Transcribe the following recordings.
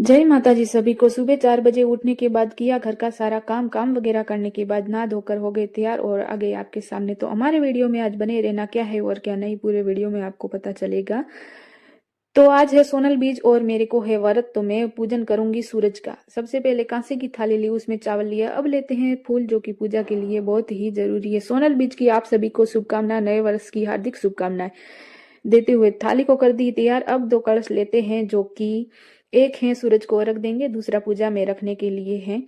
जय माता जी सभी को। सुबह 4 बजे उठने के बाद किया घर का सारा काम वगैरह करने के बाद नहा धोकर हो गए तैयार और आ गए आपके सामने। तो हमारे वीडियो में आज बने रहना, क्या है और क्या नहीं पूरे वीडियो में आपको पता चलेगा। तो आज है सोनल बीज और मेरे को है व्रत, तो मैं पूजन करूंगी सूरज का। सबसे पहले कांसे की थाली ली, उसमें चावल लिया। अब लेते हैं फूल, जो कि पूजा के लिए बहुत ही जरूरी है। सोनल बीज की आप सभी को शुभकामनाएं, नए वर्ष की हार्दिक शुभकामनाएं देते हुए थाली को कर दी तैयार। अब 2 कलश लेते हैं, जो कि एक है सूरज को रख देंगे, दूसरा पूजा में रखने के लिए है।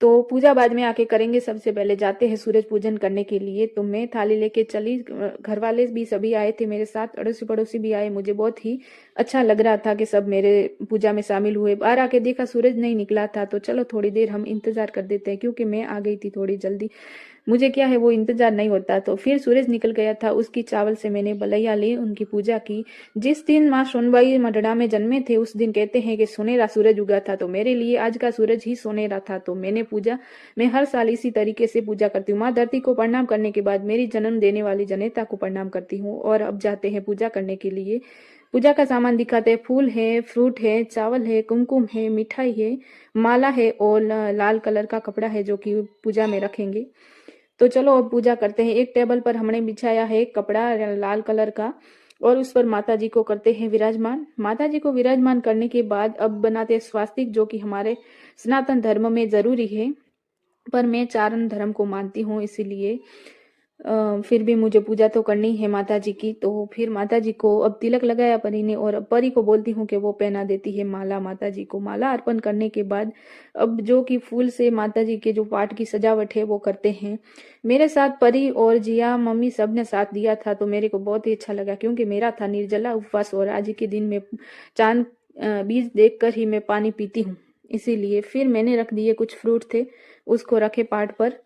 तो पूजा बाद में आके करेंगे। सबसे पहले जाते हैं सूरज पूजन करने के लिए। तो मैं थाली लेके चली। घर वाले भी सभी आए थे मेरे साथ, अड़ोसी पड़ोसी भी आए। मुझे बहुत ही अच्छा लग रहा था कि सब मेरे पूजा में शामिल हुए। बाहर आके देखा सूरज नहीं निकला था, तो चलो थोड़ी देर हम इंतजार कर देते हैं, क्योंकि मैं आ गई थी थोड़ी जल्दी। मुझे क्या है, वो इंतजार नहीं होता। तो फिर सूरज निकल गया था, उसकी चावल से मैंने बलैया ली, उनकी पूजा की। जिस दिन माँ सोनबाई मडड़ा में जन्मे थे, उस दिन कहते हैं कि सुनहरा सूरज उगा था, तो मेरे लिए आज का सूरज ही सुनहरा था। तो मैंने पूजा, मैं हर साल इसी तरीके से पूजा करती हूँ। माँ धरती को प्रणाम करने के बाद मेरी जन्म देने वाली जनेता को प्रणाम करती हूँ। और अब जाते हैं पूजा करने के लिए। पूजा का सामान दिखाते हैं। फूल है, फ्रूट है, चावल है, कुमकुम है, मिठाई है, माला है और लाल कलर का कपड़ा है, जो कि पूजा में रखेंगे। तो चलो अब पूजा करते हैं। एक टेबल पर हमने बिछाया है कपड़ा लाल कलर का, और उस पर माता जी को करते हैं विराजमान। माता जी को विराजमान करने के बाद अब बनाते हैं स्वास्तिक, जो कि हमारे सनातन धर्म में जरूरी है। पर मैं चारण धर्म को मानती हूँ, इसीलिए फिर भी मुझे पूजा तो करनी है माता जी की। तो फिर माता जी को अब तिलक लगाया परी ने, और अब परी को बोलती हूँ कि वो पहना देती है माला माता जी को। माला अर्पण करने के बाद अब जो कि फूल से माता जी के जो पाठ की सजावट है वो करते हैं। मेरे साथ परी और जिया मम्मी सब ने साथ दिया था, तो मेरे को बहुत ही अच्छा लगा, क्योंकि मेरा था निर्जला उपवास और आज के दिन में चांद बीज देखकर ही मैं पानी पीती हूँ। इसीलिए फिर मैंने रख दिए, कुछ फ्रूट थे उसको रखे पाठ पर।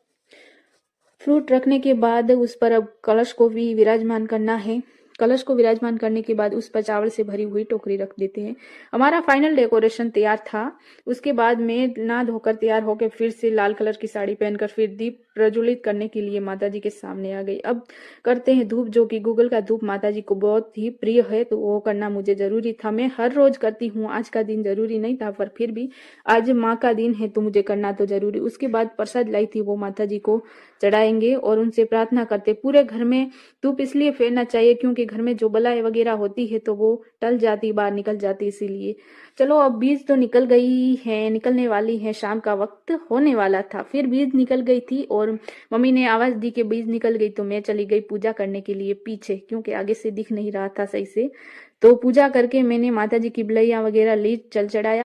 फ्रूट रखने के बाद उस पर अब कलश को भी विराजमान करना है। कलश को विराजमान करने के बाद उस पर चावल से भरी हुई टोकरी रख देते हैं। हमारा फाइनल डेकोरेशन तैयार था। उसके बाद मैं नहा धोकर तैयार होकर फिर से लाल कलर की साड़ी पहनकर फिर दीप प्रज्वलित करने के लिए माता जी के सामने आ गई। अब करते हैं धूप, जो कि गूगल का धूप माता जी को बहुत ही प्रिय है, तो वो करना मुझे जरूरी था। मैं हर रोज करती हूँ, आज का दिन जरूरी नहीं था, पर फिर भी आज माँ का दिन है तो मुझे करना तो जरूरी। उसके बाद प्रसाद लाई थी, वो माता जी को चढ़ाएंगे और उनसे प्रार्थना करते। पूरे घर में धूप इसलिए फेरना चाहिए, क्योंकि घर में जो बलाएं वगैरह होती है तो वो टल जाती, बाहर निकल जाती, इसीलिए। चलो अब बीज तो निकल गई है, निकलने वाली है, शाम का वक्त होने वाला था, फिर बीज निकल गई थी और मम्मी ने आवाज दी कि बीज निकल गई। तो मैं चली गई पूजा करने के लिए पीछे, क्योंकि आगे से दिख नहीं रहा था सही से। तो पूजा करके मैंने माता जी की बलैया वगैरह ली, चल चढ़ाया।